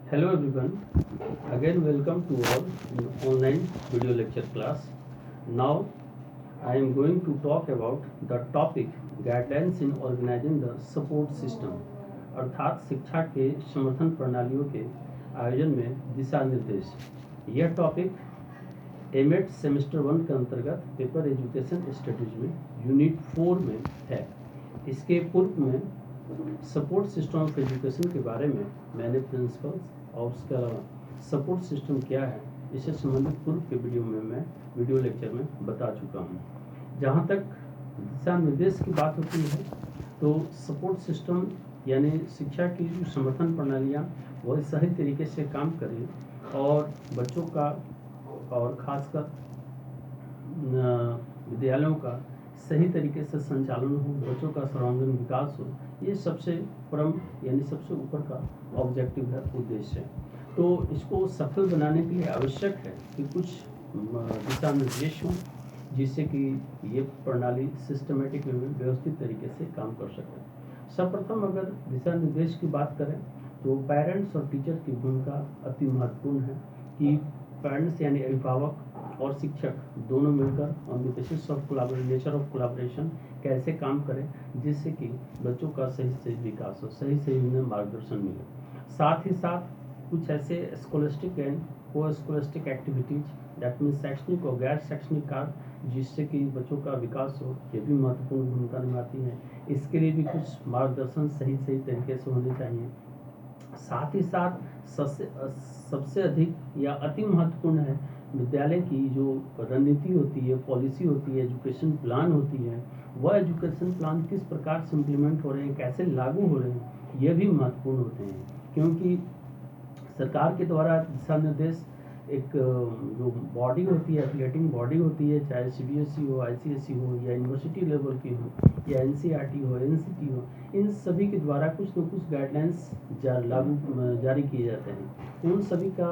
Hello everyone, again welcome to all in online video lecture class. Now I am going to talk about the topic guidelines in organizing the support system अर्थात शिक्षा के समर्थन प्रणालियों के आयोजन में दिशा निर्देश। यह टॉपिक एमएड सेमेस्टर 1 के अंतर्गत पेपर एजुकेशन स्टडीज में यूनिट 4 में है। इसके पूर्व में सपोर्ट सिस्टम ऑफ एजुकेशन के बारे में मैंने प्रिंसिपल्स और उसके अलावा सपोर्ट सिस्टम क्या है इससे संबंधित पूर्व के वीडियो में मैं वीडियो लेक्चर में बता चुका हूँ। जहाँ तक दिशा निर्देश की बात होती है तो सपोर्ट सिस्टम यानी शिक्षा की जो समर्थन प्रणालियाँ वह सही तरीके से काम करें और बच्चों का और ख़ासकर विद्यालयों का सही तरीके से संचालन हो, बच्चों का सर्वांगीण विकास हो, ये सबसे परम यानी सबसे ऊपर का ऑब्जेक्टिव है, उद्देश्य है। तो इसको सफल बनाने के लिए आवश्यक है कि कुछ दिशा निर्देश हों जिससे कि ये प्रणाली सिस्टमेटिक व्यवस्थित तरीके से काम कर सके। सर्वप्रथम अगर दिशा निर्देश की बात करें तो पेरेंट्स और टीचर की भूमिका अति महत्वपूर्ण है कि पेरेंट्स यानी अभिभावक और शिक्षक दोनों मिलकर on the basis of nature of collaboration कैसे काम करें जिससे कि बच्चों का सही विकास हो, सही उन्हें मार्गदर्शन मिले। साथ ही साथ कुछ ऐसे स्कॉलस्टिक एंड को स्कॉलस्टिक एक्टिविटीज दैट मीन्स शैक्षणिक और गैर शैक्षणिक कार्य जिससे कि बच्चों का विकास हो, ये भी महत्वपूर्ण भूमिका निभाती है। इसके लिए भी कुछ मार्गदर्शन सही तरीके से होने चाहिए। साथ ही साथ सबसे अधिक या अति महत्वपूर्ण है विद्यालय की जो रणनीति होती है, पॉलिसी होती है, एजुकेशन प्लान होती है, वह एजुकेशन प्लान किस प्रकार से इम्प्लीमेंट हो रहे हैं, कैसे लागू हो रहे हैं, यह भी महत्वपूर्ण होते हैं। क्योंकि सरकार के द्वारा दिशा निर्देश एक जो बॉडी होती है, एफिलिएटिंग बॉडी होती है, चाहे सीबीएसई हो, आईसीएसई हो या यूनिवर्सिटी लेवल की हो या एनसीईआरटी हो, एनसीटी हो, इन सभी के द्वारा कुछ न कुछ गाइडलाइंस जारी किए जाते हैं। उन सभी का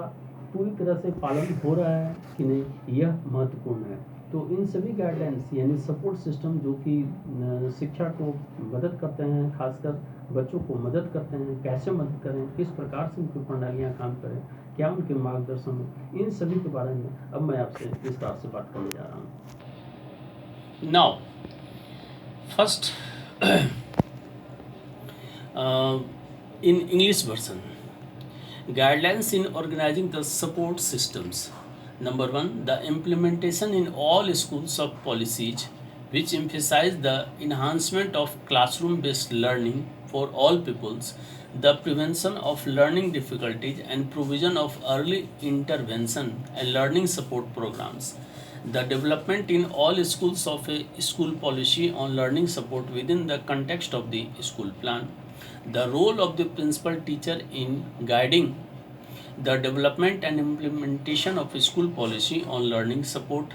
पूरी तरह से पालन हो रहा है कि नहीं, यह महत्वपूर्ण है। तो इन सभी गाइडलाइंस यानी सपोर्ट सिस्टम जो कि शिक्षा को मदद करते हैं, खासकर बच्चों को मदद करते हैं, कैसे मदद करें, किस प्रकार से उनकी प्रणालियाँ काम करें, क्या उनके मार्गदर्शन में, इन सभी के बारे में अब मैं आपसे विस्तार से बात करने जा रहा हूँ। Now first in English version, guidelines in organizing the support systems. Number 1, the implementation in all schools of policies which emphasize the enhancement of classroom-based learning for all pupils, the prevention of learning difficulties and provision of early intervention and learning support programs. The development in all schools of a school policy on learning support within the context of the school plan. The role of the principal teacher in guiding the development and implementation of school policy on learning support.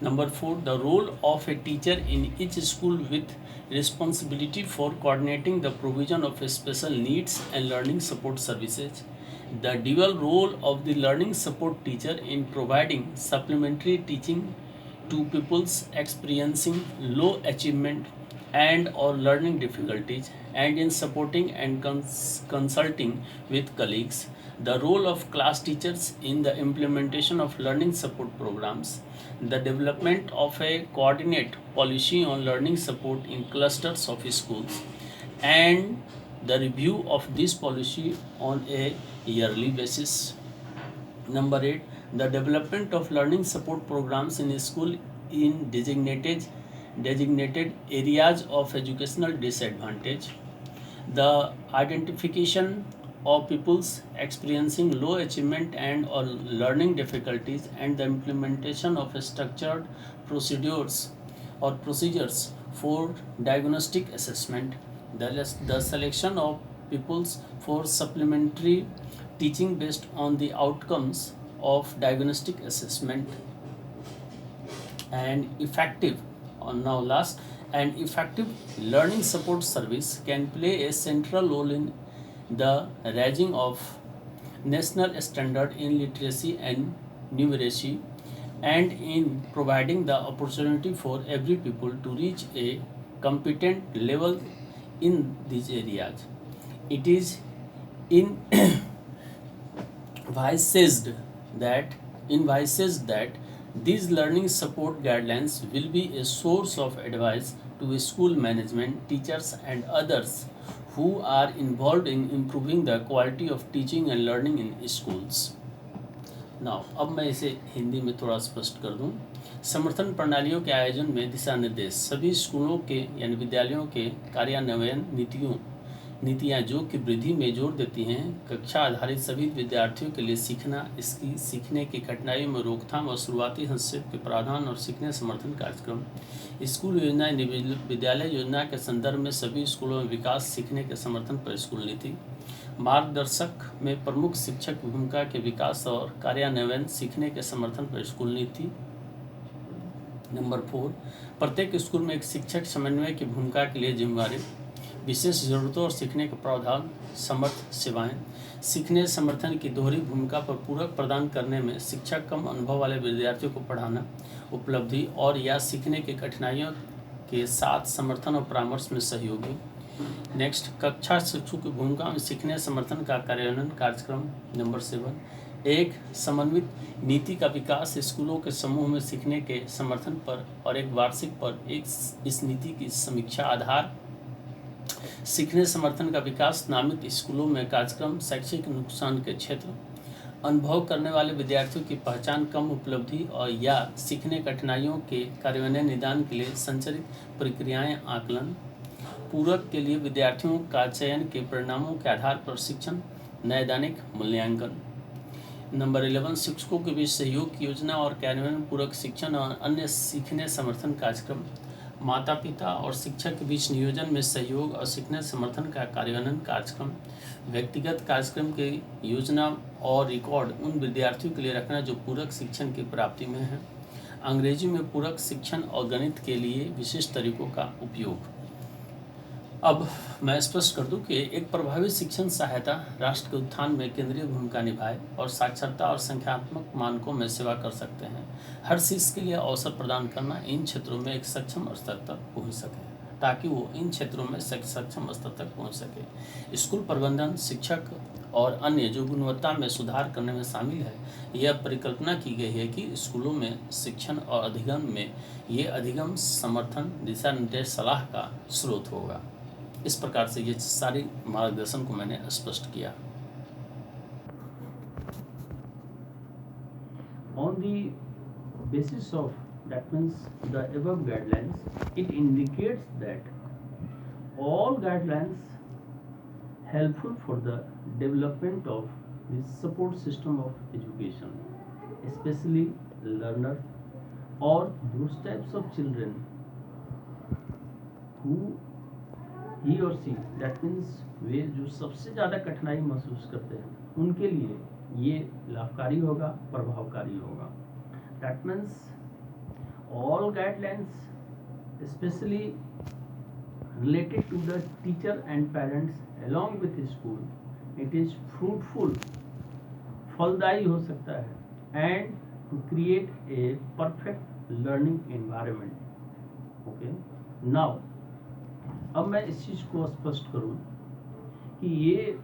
Number 4, the role of a teacher in each school with responsibility for coordinating the provision of special needs and learning support services. The dual role of the learning support teacher in providing supplementary teaching to pupils experiencing low achievement and or learning difficulties and in supporting and consulting with colleagues. The role of class teachers in the implementation of learning support programs. The development of a coordinate policy on learning support in clusters of schools and the review of this policy on a yearly basis. Number 8, the development of learning support programs in school in designated areas of educational disadvantage. The identification of pupils experiencing low achievement and or learning difficulties and the implementation of structured procedures for diagnostic assessment. The selection of pupils for supplementary teaching based on the outcomes of diagnostic assessment and effective learning support service can play a central role in the raising of national standard in literacy and numeracy and in providing the opportunity for every pupil to reach a competent level in these areas. It is in Vice says that these learning support guidelines will be a source of advice to school management, teachers, and others who are involved in improving the quality of teaching and learning in schools. Now अब मैं इसे हिंदी में थोड़ा स्पष्ट कर दूं। समर्थन प्रणालियों के आयोजन में दिशा निर्देश सभी स्कूलों के यानी विद्यालयों के कार्यान्वयन नीतियाँ जो कि वृद्धि में जोर देती हैं कक्षा आधारित सभी विद्यार्थियों के लिए सीखना, इसकी सीखने की कठिनाइयों में रोकथाम और शुरुआती हस्तक्षेप के प्रावधान और सीखने समर्थन कार्यक्रम, स्कूल योजना विद्यालय योजना के संदर्भ में सभी स्कूलों में विकास सीखने के समर्थन पर स्कूल नीति, मार्गदर्शक में प्रमुख शिक्षक भूमिका के विकास और कार्यान्वयन सीखने के समर्थन पर स्कूल नीति। नंबर 4, प्रत्येक स्कूल में एक शिक्षक समन्वय की भूमिका के लिए जिम्मेदारी, विशेष जरूरतों और सीखने के प्रावधान, समर्थ सेवाएं, सीखने समर्थन की दोहरी भूमिका पर पूरक प्रदान करने में शिक्षक कम अनुभव वाले विद्यार्थियों को पढ़ाना, उपलब्धि और या सीखने की कठिनाइयों के साथ समर्थन और परामर्श में सहयोगी। नेक्स्ट, कक्षा शिक्षक की भूमिका में सीखने समर्थन का कार्यान्वयन कार्यक्रम। नंबर 7, एक समन्वित नीति का विकास स्कूलों के समूह में सीखने के समर्थन पर और एक वार्षिक पर एक इस नीति की समीक्षा आधार सीखने समर्थन का विकास नामित स्कूलों में कार्यक्रम, शैक्षिक नुकसान के क्षेत्र, अनुभव करने वाले विद्यार्थियों की पहचान, कम उपलब्धि और या सीखने कठिनाइयों के कार्यान्वयन निदान के लिए संचालित प्रक्रियाएं, आकलन, पूरक के लिए विद्यार्थियों का चयन के परिणामों के आधार पर शिक्षण, नैदानिक मूल्यांकन। नंबर 11, शिक्षकों के बीच सहयोग की योजना और कार्यान्वयन, पूरक शिक्षण और अन्य सीखने समर्थन कार्यक्रम, माता पिता और शिक्षक के बीच नियोजन में सहयोग और सीखने समर्थन का कार्यान्वयन कार्यक्रम, व्यक्तिगत कार्यक्रम की योजना और रिकॉर्ड उन विद्यार्थियों के लिए रखना जो पूरक शिक्षण की प्राप्ति में हैं, अंग्रेजी में पूरक शिक्षण और गणित के लिए विशिष्ट तरीकों का उपयोग। अब मैं स्पष्ट कर दूं कि एक प्रभावी शिक्षण सहायता राष्ट्र के उत्थान में केंद्रीय भूमिका निभाए और साक्षरता और संख्यात्मक मानकों में सेवा कर सकते हैं। हर शिष्य के लिए अवसर प्रदान करना इन क्षेत्रों में एक सक्षम स्तर तक पहुंच सके ताकि वो इन क्षेत्रों में सक्षम स्तर तक पहुंच सके। स्कूल प्रबंधन, शिक्षक और अन्य जो गुणवत्ता में सुधार करने में शामिल है, यह परिकल्पना की गई है कि स्कूलों में शिक्षण और अधिगम में ये अधिगम समर्थन, दिशा निर्देश, सलाह का स्रोत होगा। इस प्रकार से ये सारी मार्गदर्शन को मैंने स्पष्ट किया। On the basis of that means the above guidelines, it indicates that all guidelines helpful for the development of the support system of education, especially learner or those types of children who he or she that means वे जो सबसे ज़्यादा कठिनाई महसूस करते हैं उनके लिए ये लाभकारी होगा, प्रभावकारी होगा। That means all guidelines especially related to the teacher and parents along with school, it is fruitful, फलदायी हो सकता है and to create a perfect learning environment. Okay, now अब मैं इस चीज़ को स्पष्ट करूं कि ये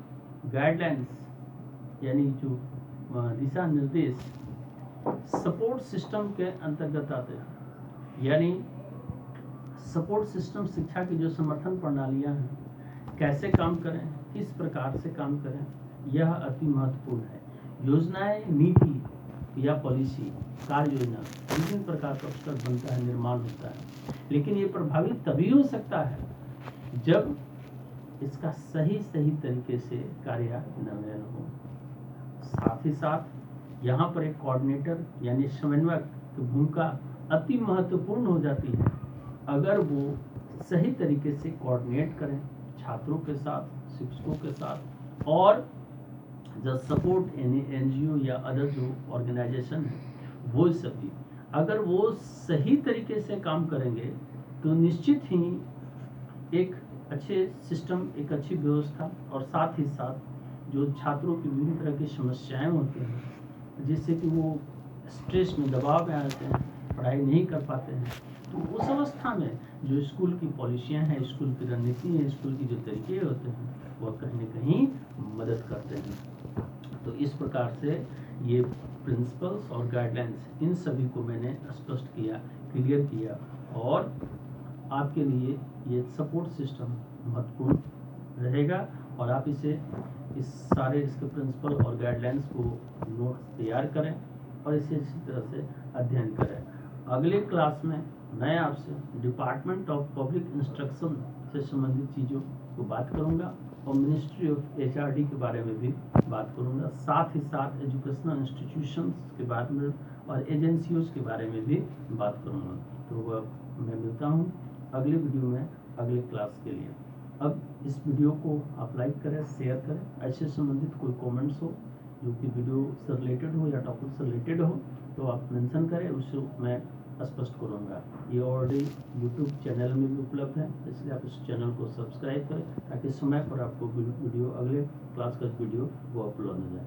गाइडलाइंस यानी जो दिशा निर्देश सपोर्ट सिस्टम के अंतर्गत आते हैं। यानी सपोर्ट सिस्टम शिक्षा की जो समर्थन प्रणालियां हैं कैसे काम करें, किस प्रकार से काम करें, यह अति महत्वपूर्ण है। योजनाएं, नीति या पॉलिसी, कार्य योजना विभिन्न प्रकार का उसका बनता है, निर्माण होता है, लेकिन ये प्रभावी तभी हो सकता है जब इसका सही तरीके से कार्यान्वयन हो। साथ ही साथ यहाँ पर एक कोऑर्डिनेटर यानी समन्वयक की भूमिका अति महत्वपूर्ण हो जाती है। अगर वो सही तरीके से कोऑर्डिनेट करें छात्रों के साथ, शिक्षकों के साथ और जो सपोर्ट NGO या अदर जो ऑर्गेनाइजेशन है वो सभी अगर वो सही तरीके से काम करेंगे तो निश्चित ही एक अच्छे सिस्टम, एक अच्छी व्यवस्था और साथ ही साथ जो छात्रों की विभिन्न तरह की समस्याएं होती हैं जिससे कि वो स्ट्रेस में, दबाव में आते हैं, पढ़ाई नहीं कर पाते हैं, तो उस अवस्था में जो स्कूल की पॉलिसियां हैं, स्कूल की रणनीति है, स्कूल की जो तरीके होते हैं वह कहीं न कहीं मदद करते हैं। तो इस प्रकार से ये प्रिंसिपल्स और गाइडलाइंस इन सभी को मैंने स्पष्ट किया, क्लियर किया, और आपके लिए ये सपोर्ट सिस्टम महत्वपूर्ण रहेगा और आप इसे इसके प्रिंसिपल और गाइडलाइंस को नोट्स तैयार करें और इसे इसी तरह से अध्ययन करें। अगले क्लास में मैं आपसे डिपार्टमेंट ऑफ पब्लिक इंस्ट्रक्शन से संबंधित चीज़ों को बात करूंगा और मिनिस्ट्री ऑफ HRD के बारे में भी बात करूंगा, साथ ही साथ एजुकेशनल इंस्टीट्यूशंस के बारे में और एजेंसियों के बारे में भी बात करूंगा। तो मैं मिलता हूं अगले वीडियो में अगले क्लास के लिए। अब इस वीडियो को आप लाइक करें, शेयर करें, ऐसे संबंधित कोई कमेंट्स हो जो कि वीडियो से रिलेटेड हो या टॉपिक से रिलेटेड हो तो आप मेंशन करें, उससे मैं स्पष्ट करूंगा। ये ऑलरेडी यूट्यूब चैनल में भी उपलब्ध है, इसलिए आप इस चैनल को सब्सक्राइब करें ताकि समय पर आपको वीडियो अगले क्लास का वीडियो वो अपलोड हो जाए।